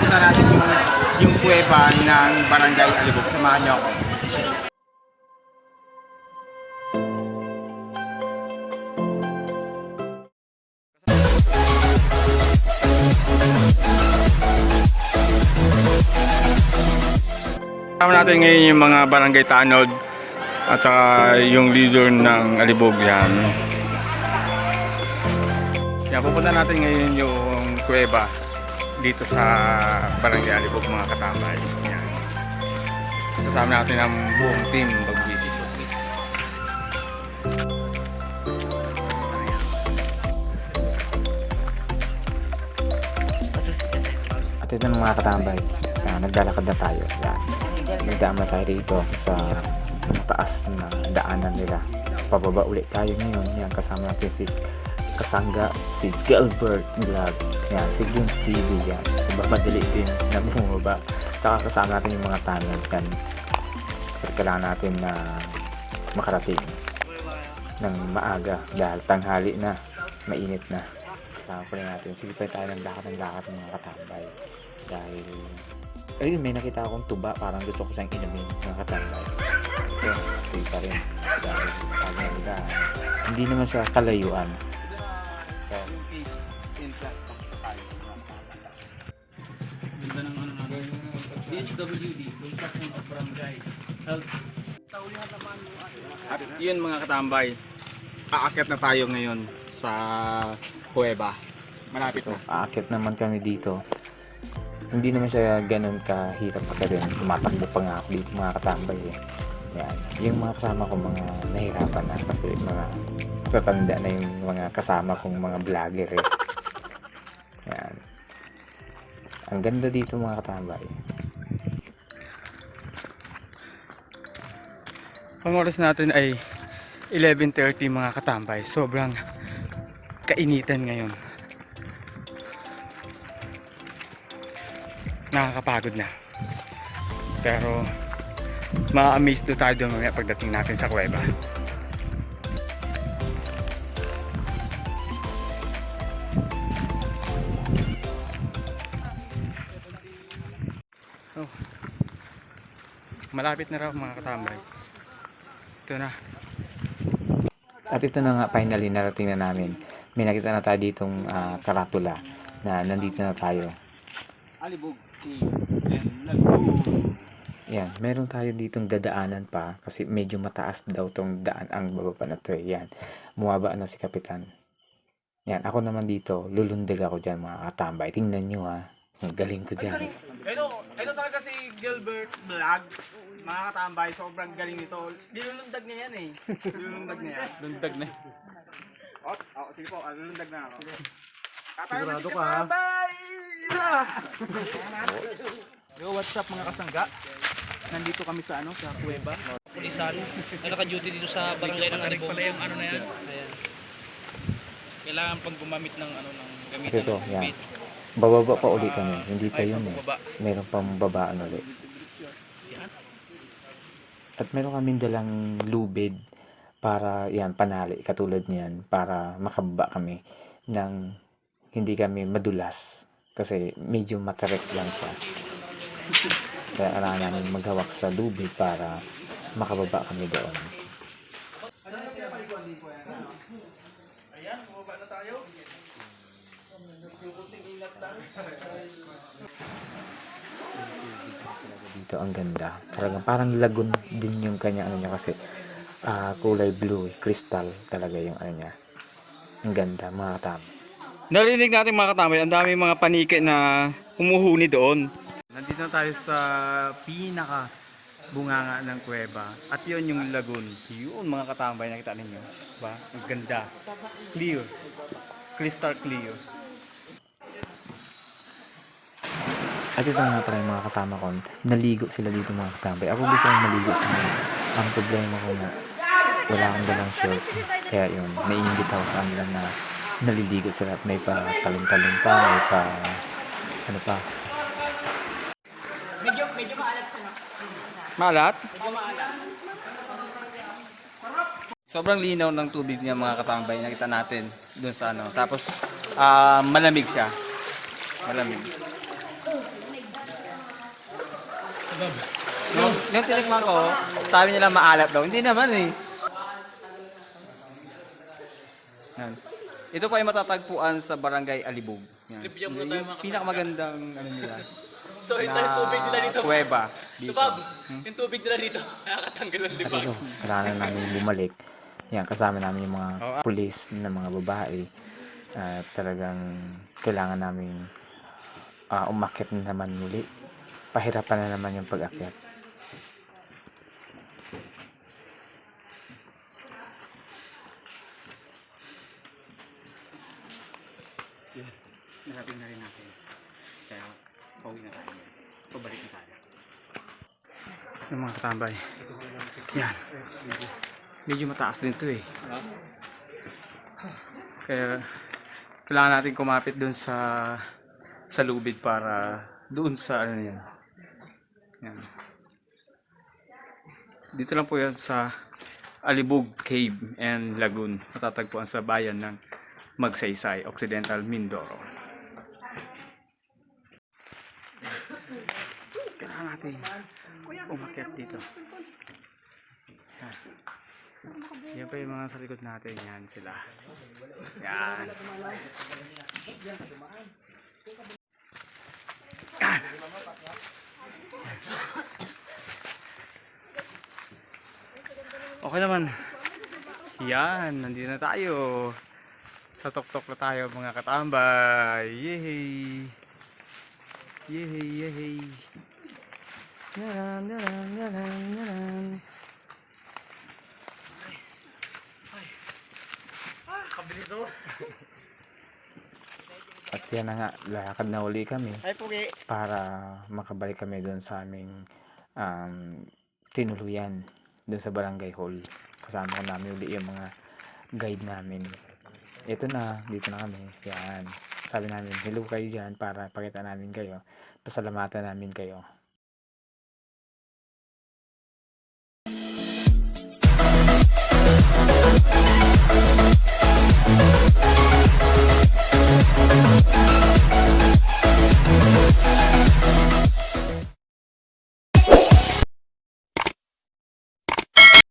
pupunta natin yung kuweba ng Barangay Alibog. Samahan niyo ako. Kasama natin ngayon yung mga barangay tanod at saka yung leader ng Alibog yan. Yan, pupunta natin ngayon yung kuweba dito sa Barangay Alibog mga katambay. Yan. Kasama natin ang buong team pag-visit. At ito ng mga katambay, naglalakad na tayo. Yan. Nagdaan na tayo dito sa mataas na daanan nila. Pababa ulit tayo ngayon. Yan, kasama natin si kasangga, si Gilbert Vlog. Yan, si Games TV. Yan, ibamadali din na bumaba. Tsaka kasama natin yung mga tanod. Yan, kailangan natin na makarating ng maaga dahil tanghali na, mainit na. Kasama pa rin natin. Sige pa tayo ng lakad ng mga katambay. Dahil ayun, may nakita akong tuba, parang gusto ko siyang inumin mga katambay. Ito, ito pa rin. Dahil sabi nga nila, hindi naman siya kalayuan. Ganda ng ano nga DSWD, Construction of Barangay Health. At yun mga katambay, aakyat na tayo ngayon sa kuweba. Malapit na. Aakyat naman kami dito. Hindi naman siya ganun kahirap pa rin. Tumatakbo pa nga ako dito mga katambay eh. Yan. Yung mga kasama ko mga nahirapan na kasi mga tatanda na yung mga kasama kong mga vlogger eh. Yan. Ang ganda dito mga katambay. Ang oras natin ay 11:30 mga katambay. Sobrang kainitan ngayon. Nakakapagod na. Pero ma-amaze do tayo doon mamaya pagdating natin sa kuweba. Oh. Malapit na raw mga katambay. Ito na. At ito na nga finally narating na namin. May nakita na tayo ditong karatula na nandito na tayo. Alibog and Lagos. Yan, meron tayo ditong dadaanan pa kasi medyo mataas daw tong daan ang bababa na to. Yan, bumaba na si Kapitan. Yan, ako naman dito, lulundag ako dyan mga katambay. Tingnan nyo ha, ang galing ko dyan. Ito talaga si Gilbert Vlog. Mga katambay, sobrang galing nito. Dilulundag niya yan eh. Dilulundag niya yan. Lundag na. Sige po, lulundag na ako. Sigurado ka ha? Yo, what's up mga kasangga? Nandito kami sa sa kuweba. Pulisan na naka-duty dito sa barangay ng Alibog. Pala yung ano na yan. Ayan. Kailangan pang gumamit ng ng At gamitan ito, ng yan. bait. Bababa pa ulit kami, hindi pa Ay, yun sa eh. baba. Meron pang babaan ulit. Yan. At meron kaming dalang lubid para yan, panali, katulad niyan, para makababa kami ng hindi kami madulas. Kasi medyo matarek lang siya. Kaya kailangan namin maghawak sa lubid para makababa kami doon. Dito ang ganda. Parang lagoon din yung kanya ano niya kasi kulay blue, crystal talaga yung ano niya. Ang ganda mga katambay. Narinig natin mga katambay, ang dami mga paniki na humuhuni doon. Nandito na tayo sa pinaka bunganga ng kuweba. At yun yung lagoon. Yun mga katambay, nakita ninyo. Diba? Ang ganda. Clear. Crystal clear. At ito nga pala yung mga kasama ko. Naligo sila dito mga katambay. Ako gusto kong maligo sa kanila. Ang problema ko na wala akong dalang shirt. Kaya yun, naiingit ako sa kanila na naliligo sila at may pa talon-talon pa, may pa ano pa. Medyo maalat siya, no? Malat? Medyo maalat. Sobrang linaw ng tubig niya mga katambay. Nakita natin dun sa ano. Tapos malamig siya. Malamig. Yung tinikman ko, sabi nila maalat daw. Hindi naman eh. Yan. Ito pa ay matatagpuan sa Barangay Alibog. Yan. Bibigyan mo na tayo, Yung mga pinakamagandang ano nila. So ito yung tubig nila dito. Kuweba. So Dito. Bob, yung tubig nila dito. Nakakatanggal ng At libag. ito, kailangan namin bumalik. Yan, kasama namin yung mga Oo. pulis na mga babae. Talagang kailangan namin umakyat na naman muli. Pahirapan na naman yung pag-akyat. Narating na rin natin. Kaya, pauwi na tayo. Pabalik na tayo. Yung mga katambay. Yan. Medyo mataas din to eh. Kaya, kailangan natin kumapit dun sa lubid para doon sa ano yan. Yan. Dito lang po yan sa Alibog Cave and Lagoon. Matatagpuan sa bayan ng Magsaysay, Occidental Mindoro. Kailangan natin umakyat dito. Yan. Yan pa yung mga sa likod natin. Yan sila. Yan. Yan. Okay naman. Yan. Nandito na tayo. Sa tok-tok na tayo mga katambay. Yehey! Yehey, yehey! Yaran, yaran, yaran, yaran. Kabilis to. At yan na nga, lakad na uli kami Ay pugi. para makabalik kami doon sa aming tinuluyan doon sa barangay hall. Kasama namin uli yung mga guide namin. Ito na, dito na kami. Yan. Sabi namin, hello kayo dyan para pakita namin kayo. Pasalamatan namin kayo.